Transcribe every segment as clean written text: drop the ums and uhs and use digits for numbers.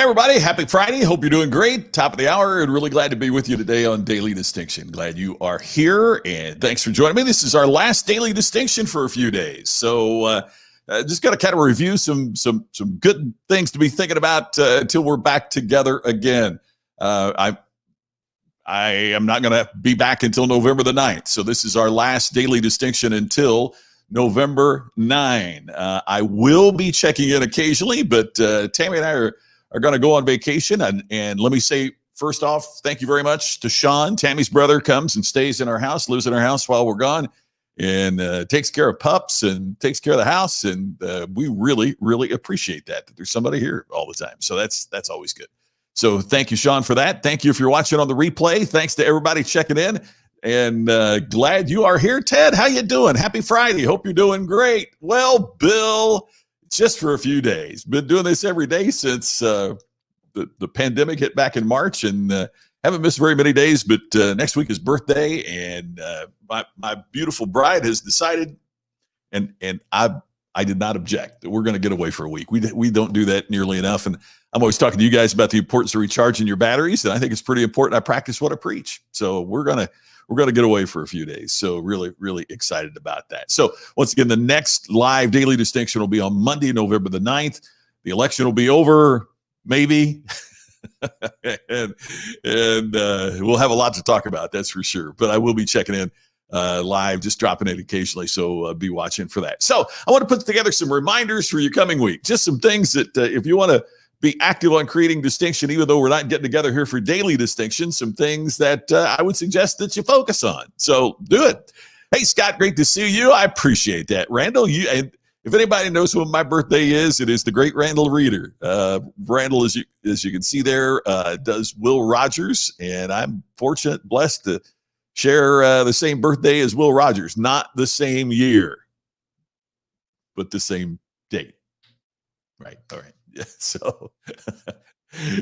everybody. Happy Friday. Hope you're doing great. Top of the hour, and really glad to be with you today on Daily Distinction. Glad you are here, and thanks for joining me. This is our last Daily Distinction for a few days. So just got to kind of review some good things to be thinking about until we're back together again. I am not going to be back until November the 9th. So this is our last Daily Distinction until November 9. I will be checking in occasionally, but Tammy and I are going to go on vacation. And let me say, first off, thank you very much to Sean. Tammy's brother comes and stays in our house, lives in our house while we're gone, and takes care of pups and takes care of the house. And we really, really appreciate that there's somebody here all the time. So that's always good. So thank you, Sean, for that. Thank you if you're watching on the replay. Thanks to everybody checking in. And glad you are here. Ted, how you doing? Happy Friday. Hope you're doing great. Well, Bill, just for a few days. Been doing this every day since the pandemic hit back in March, and haven't missed very many days, but next week is birthday, and my beautiful bride has decided, and I did not object, that we're going to get away for a week. We don't do that nearly enough, and I'm always talking to you guys about the importance of recharging your batteries, and I think it's pretty important. I practice what I preach, so we're going to get away for a few days. So really, really excited about that. So once again, the next live Daily Distinction will be on Monday, November the 9th. The election will be over, maybe. and we'll have a lot to talk about, that's for sure. But I will be checking in live, just dropping it occasionally. So be watching for that. So I want to put together some reminders for your coming week. Just some things that if you want to be active on creating distinction, even though we're not getting together here for daily distinction, some things that I would suggest that you focus on. So do it. Hey, Scott, great to see you. I appreciate that. Randall, and if anybody knows when my birthday is, it is the great Randall Reeder. Randall, as you can see there, does Will Rogers, and I'm fortunate, blessed to share the same birthday as Will Rogers. Not the same year, but the same date. Right. All right. So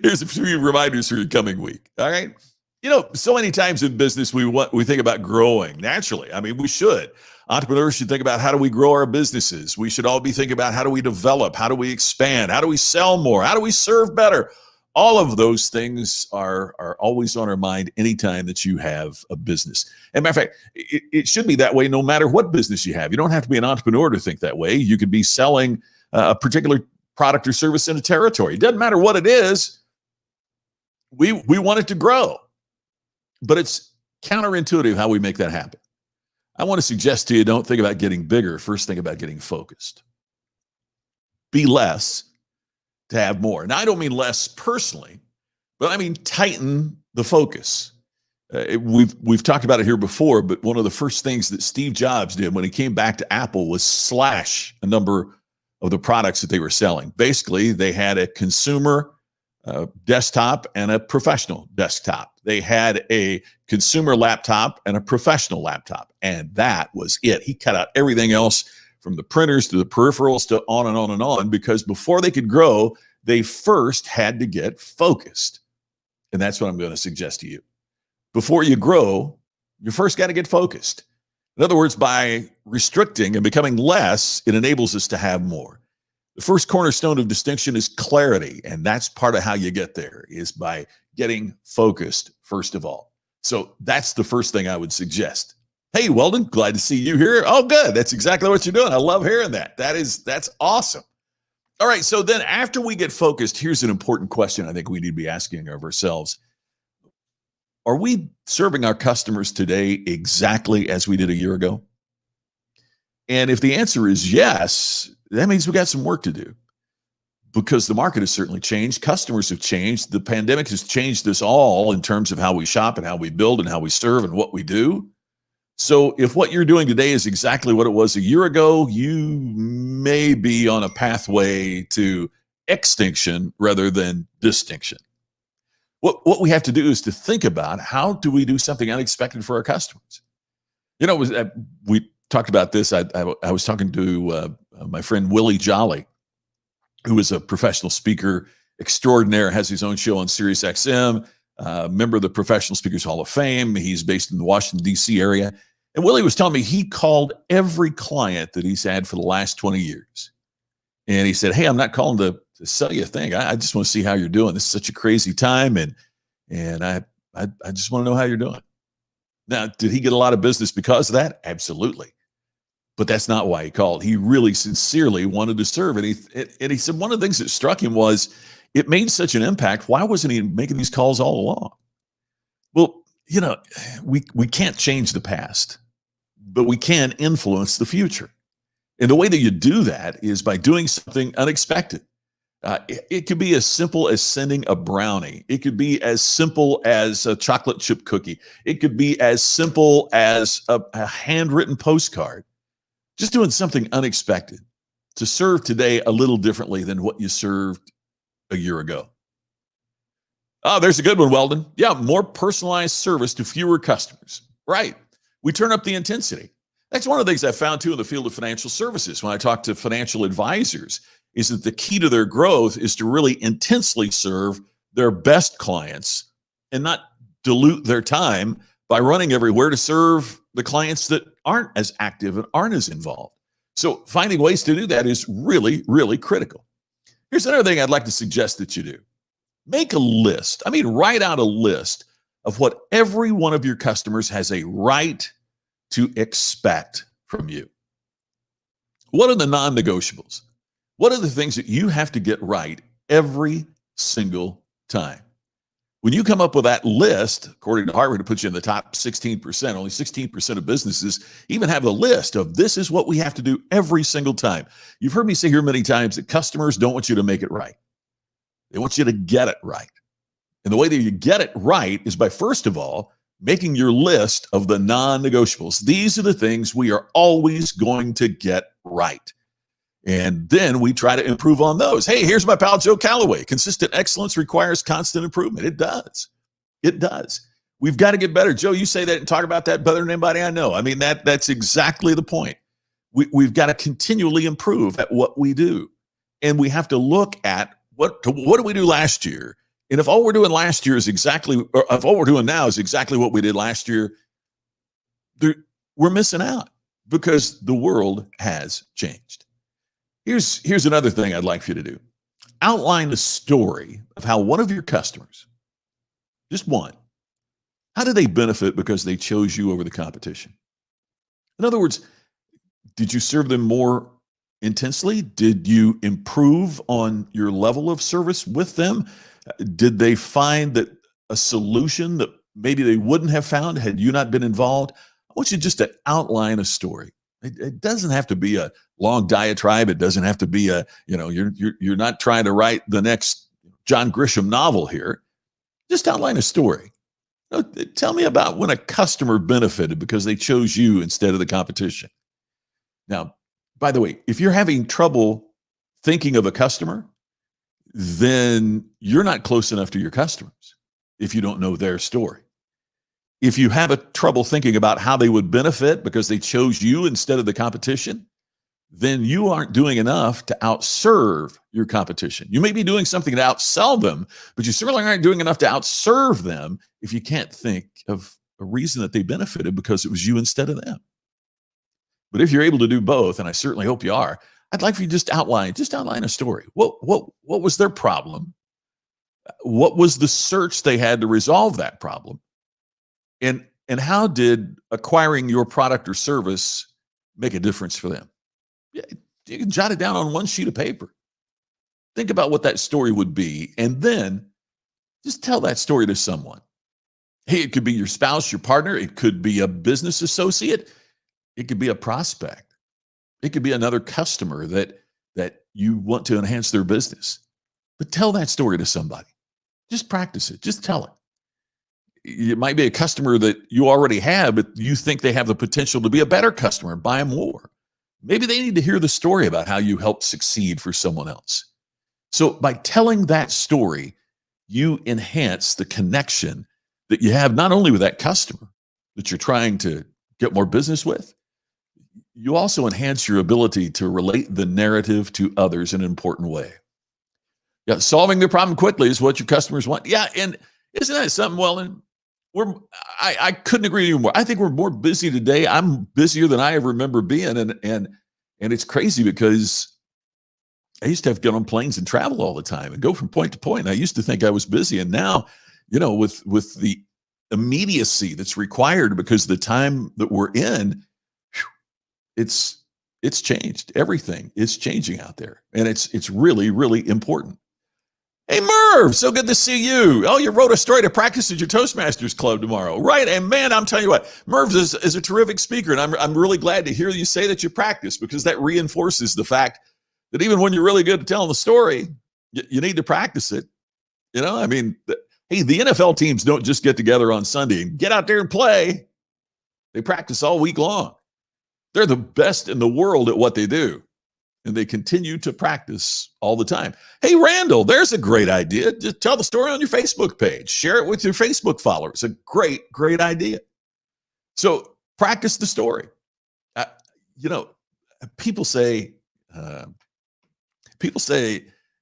here's a few reminders for your coming week. All right. You know, so many times in business, we think about growing naturally. I mean, we should. Entrepreneurs should think about, how do we grow our businesses? We should all be thinking about, how do we develop? How do we expand? How do we sell more? How do we serve better? All of those things are always on our mind anytime that you have a business. As a matter of fact, it should be that way no matter what business you have. You don't have to be an entrepreneur to think that way. You could be selling a particular product or service in a territory. It doesn't matter what it is. We want it to grow, but it's counterintuitive how we make that happen. I want to suggest to you, don't think about getting bigger. First, think about getting focused. Be less to have more. Now, I don't mean less personally, but I mean tighten the focus. We've talked about it here before, but one of the first things that Steve Jobs did when he came back to Apple was slash a number of the products that they were selling. Basically, they had a consumer desktop and a professional desktop. They had a consumer laptop and a professional laptop, and that was it. He cut out everything else, from the printers to the peripherals to on and on and on, because before they could grow, they first had to get focused. And that's what I'm going to suggest to you. Before you grow, you first got to get focused. In other words, by restricting and becoming less, it enables us to have more. The first cornerstone of distinction is clarity, and that's part of how you get there, is by getting focused, first of all. So that's the first thing I would suggest. Hey, Weldon, glad to see you here. Oh, good. That's exactly what you're doing. I love hearing that. That's awesome. All right, so then after we get focused, here's an important question I think we need to be asking of ourselves. Are we serving our customers today exactly as we did a year ago? And if the answer is yes, that means we got some work to do, because the market has certainly changed. Customers have changed. The pandemic has changed us all in terms of how we shop and how we build and how we serve and what we do. So if what you're doing today is exactly what it was a year ago, you may be on a pathway to extinction rather than distinction. What we have to do is to think about, how do we do something unexpected for our customers? You know, we talked about this. I was talking to my friend Willie Jolly, who is a professional speaker extraordinaire, has his own show on Sirius XM, member of the Professional Speakers Hall of Fame. He's based in the Washington, D.C. area. And Willie was telling me he called every client that he's had for the last 20 years. And he said, hey, I'm not calling to to sell you a thing. I just want to see how you're doing. This is such a crazy time, and I just want to know how you're doing. Now, did he get a lot of business because of that? Absolutely. But that's not why he called. He really sincerely wanted to serve. And he said one of the things that struck him was it made such an impact. Why wasn't he making these calls all along? Well, we can't change the past, but we can influence the future. And the way that you do that is by doing something unexpected. It could be as simple as sending a brownie. It could be as simple as a chocolate chip cookie. It could be as simple as a handwritten postcard. Just doing something unexpected to serve today a little differently than what you served a year ago. Oh, there's a good one, Weldon. Yeah, more personalized service to fewer customers. Right. We turn up the intensity. That's one of the things I found too in the field of financial services when I talk to financial advisors is that the key to their growth is to really intensely serve their best clients and not dilute their time by running everywhere to serve the clients that aren't as active and aren't as involved. So finding ways to do that is really, really critical. Here's another thing I'd like to suggest that you do. Make a list. Write out a list of what every one of your customers has a right to expect from you. What are the non-negotiables? What are the things that you have to get right every single time? When you come up with that list, according to Harvard, it puts you in the top 16%. Only 16% of businesses even have a list of this is what we have to do every single time. You've heard me say here many times that customers don't want you to make it right. They want you to get it right. And the way that you get it right is by, first of all, making your list of the non-negotiables. These are the things we are always going to get right. And then we try to improve on those. Hey, here's my pal Joe Calloway. Consistent excellence requires constant improvement. It does. It does. We've got to get better. Joe, you say that and talk about that better than anybody I know. That's exactly the point. We've got to continually improve at what we do. And we have to look at what did we do last year? And if all we're doing last year is if all we're doing now is exactly what we did last year, we're missing out because the world has changed. Here's another thing I'd like for you to do. Outline a story of how one of your customers, just one, how did they benefit because they chose you over the competition? In other words, did you serve them more intensely? Did you improve on your level of service with them? Did they find that a solution that maybe they wouldn't have found had you not been involved? I want you just to outline a story. It doesn't have to be a long diatribe. It doesn't have to be you're not trying to write the next John Grisham novel here. Just outline a story. Tell me about when a customer benefited because they chose you instead of the competition. Now, by the way, if you're having trouble thinking of a customer, then you're not close enough to your customers if you don't know their story. If you have a trouble thinking about how they would benefit because they chose you instead of the competition, then you aren't doing enough to outserve your competition. You may be doing something to outsell them, but you certainly aren't doing enough to outserve them if you can't think of a reason that they benefited because it was you instead of them. But if you're able to do both, and I certainly hope you are, I'd like for you to just outline a story. What was their problem? What was the search they had to resolve that problem? And how did acquiring your product or service make a difference for them? Yeah, you can jot it down on one sheet of paper. Think about what that story would be, and then just tell that story to someone. Hey, it could be your spouse, your partner. It could be a business associate. It could be a prospect. It could be another customer that you want to enhance their business. But tell that story to somebody. Just practice it. Just tell it. It might be a customer that you already have, but you think they have the potential to be a better customer, buy more. Maybe they need to hear the story about how you helped succeed for someone else. So by telling that story, you enhance the connection that you have not only with that customer that you're trying to get more business with, you also enhance your ability to relate the narrative to others in an important way. Yeah, solving the problem quickly is what your customers want. Yeah, and isn't that something, Weldon? I couldn't agree with you more. I think we're more busy today. I'm busier than I ever remember being, and it's crazy because I used to have to get on planes and travel all the time and go from point to point. And I used to think I was busy. And now, with the immediacy that's required because of the time that we're in, it's changed. Everything is changing out there. And it's really, really important. Hey, Merv, so good to see you. Oh, you wrote a story to practice at your Toastmasters Club tomorrow, right? And man, I'm telling you what, Merv is a terrific speaker, and I'm really glad to hear you say that you practice, because that reinforces the fact that even when you're really good at telling the story, you need to practice it. I mean, hey, the NFL teams don't just get together on Sunday and get out there and play. They practice all week long. They're the best in the world at what they do, and they continue to practice all the time. Hey, Randall, there's a great idea. Just tell the story on your Facebook page. Share it with your Facebook followers. A great, great idea. So practice the story. People say,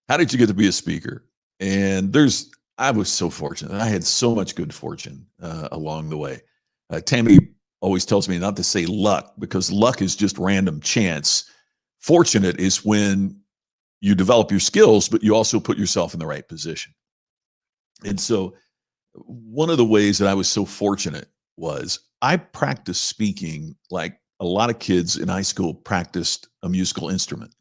how did you get to be a speaker? And I was so fortunate. I had so much good fortune along the way. Tammy always tells me not to say luck, because luck is just random chance. Fortunate is when you develop your skills, but you also put yourself in the right position. And so one of the ways that I was so fortunate was I practiced speaking like a lot of kids in high school practiced a musical instrument.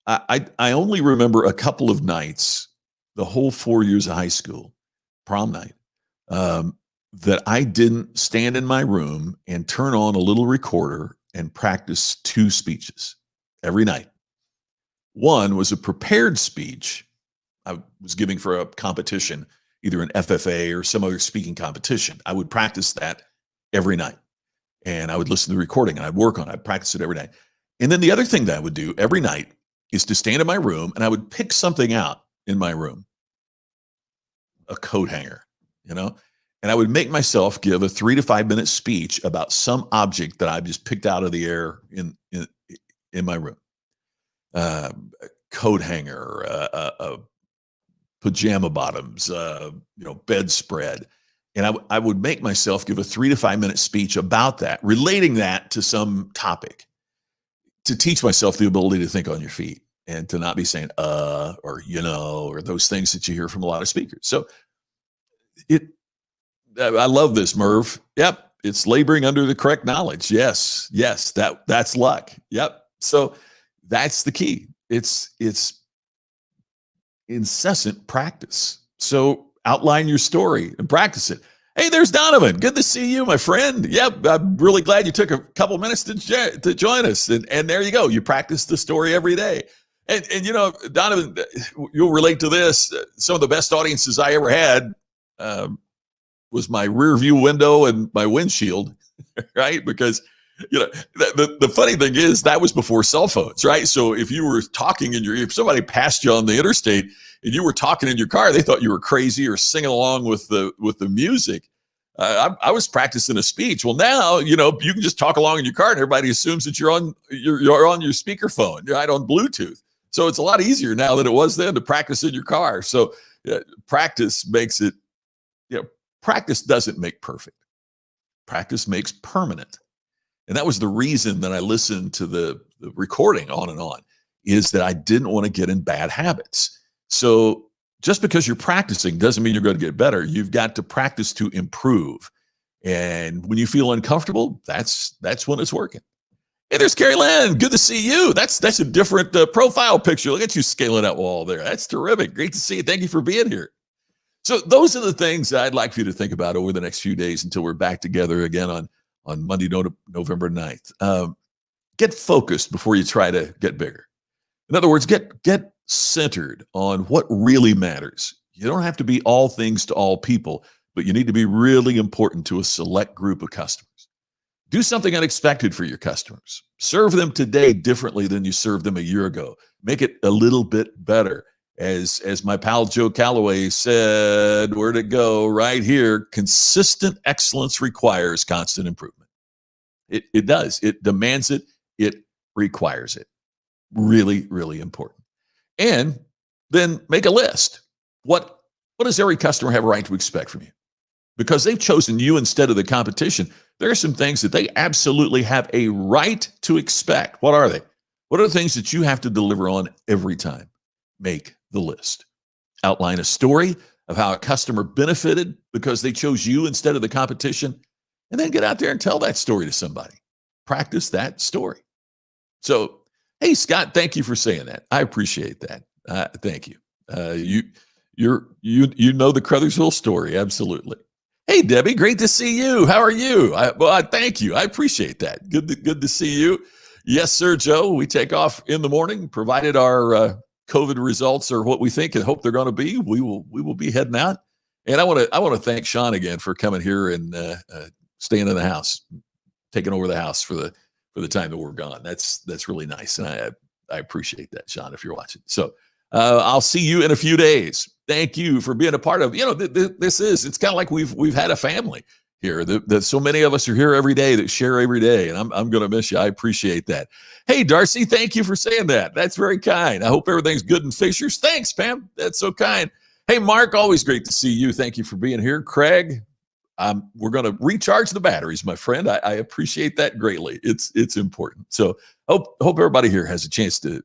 I only remember a couple of nights, the whole 4 years of high school, prom night, that I didn't stand in my room and turn on a little recorder and practice 2 speeches every night. One was a prepared speech I was giving for a competition, either an FFA or some other speaking competition. I would practice that every night, and I would listen to the recording, and I'd work on it. I'd practice it every night. And then the other thing that I would do every night is to stand in my room, and I would pick something out in my room, a coat hanger, and I would make myself give a 3 to 5 minute speech about some object that I just picked out of the air in my room. Coat hanger, pajama bottoms, bedspread. And I would make myself give a 3 to 5 minute speech about that, relating that to some topic, to teach myself the ability to think on your feet and to not be saying, or, or those things that you hear from a lot of speakers. So I love this, Merv. Yep. It's laboring under the correct knowledge. Yes. That's luck. Yep. So that's the key. It's incessant practice. So outline your story and practice it. Hey, there's Donovan. Good to see you, my friend. Yep, I'm really glad you took a couple minutes to join us. And there you go. You practice the story every day. And Donovan, you'll relate to this. Some of the best audiences I ever had was my rear view window and my windshield, right? Because the funny thing is that was before cell phones, right? So if you were talking if somebody passed you on the interstate and you were talking in your car, they thought you were crazy or singing along with the music. I was practicing a speech. Well, now you can just talk along in your car, and everybody assumes that you're on your speakerphone, right, on Bluetooth. So it's a lot easier now than it was then to practice in your car. So practice makes it. Practice doesn't make perfect. Practice makes permanent. And that was the reason that I listened to the recording on and on, is that I didn't want to get in bad habits. So just because you're practicing doesn't mean you're going to get better. You've got to practice to improve. And when you feel uncomfortable, that's when it's working. Hey, there's Carrie Lynn. Good to see you. That's a different profile picture. Look at you scaling that wall there. That's terrific. Great to see you. Thank you for being here. So those are the things I'd like for you to think about over the next few days until we're back together again on Monday, November 9th. Get focused before you try to get bigger. In other words, get centered on what really matters. You don't have to be all things to all people, but you need to be really important to a select group of customers. Do something unexpected for your customers. Serve them today differently than you served them a year ago. Make it a little bit better. As my pal Joe Calloway said, where'd it go? Right here. Consistent excellence requires constant improvement. It does. It demands it. It requires it. Really, really important. And then make a list. What does every customer have a right to expect from you? Because they've chosen you instead of the competition, there are some things that they absolutely have a right to expect. What are they? What are the things that you have to deliver on every time? Make the list. Outline a story of how a customer benefited because they chose you instead of the competition, and then get out there and tell that story to somebody. Practice that story. So, hey, Scott, thank you for saying that. I appreciate that. Thank you. You know the Crothersville story, absolutely. Hey, Debbie, great to see you. How are you? Thank you. I appreciate that. Good to see you. Yes, sir, Joe. We take off in the morning, provided our COVID results are what we think and hope they're going to be. We will be heading out. And I want to thank Sean again for coming here and staying in the house, taking over the house for the time that we're gone. That's really nice, and I appreciate that, Sean, if you're watching. So I'll see you in a few days. Thank you for being a part of. It's kind of like we've had a family here. That so many of us are here every day that share every day, and I'm going to miss you. I appreciate that. Hey, Darcy, thank you for saying that. That's very kind. I hope everything's good in Fishers. Thanks, Pam. That's so kind. Hey, Mark, always great to see you. Thank you for being here. Craig, we're going to recharge the batteries, my friend. I appreciate that greatly. It's important. So hope everybody here has a chance to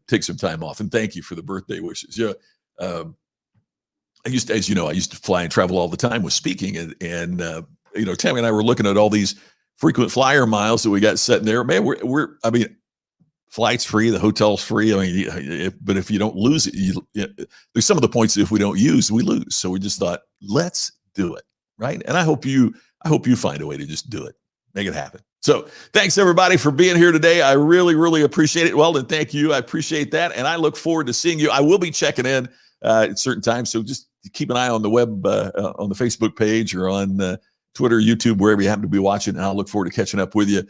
take some time off. And thank you for the birthday wishes. Yeah, I used to fly and travel all the time with speaking, and Tammy and I were looking at all these frequent flyer miles that we got set in there. Man, flight's free, the hotel's free. But if you don't lose it, there's some of the points that if we don't use, we lose. So we just thought, let's do it. Right. And I hope you find a way to just do it, make it happen. So thanks everybody for being here today. I really, really appreciate it. Weldon, thank you. I appreciate that. And I look forward to seeing you. I will be checking in at certain times. So just keep an eye on the web, on the Facebook page or on Twitter, YouTube, wherever you happen to be watching. And I'll look forward to catching up with you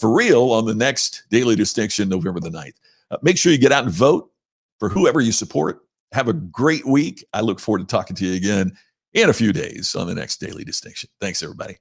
for real on the next Daily Distinction, November the 9th. Make sure you get out and vote for whoever you support. Have a great week. I look forward to talking to you again in a few days on the next Daily Distinction. Thanks, everybody.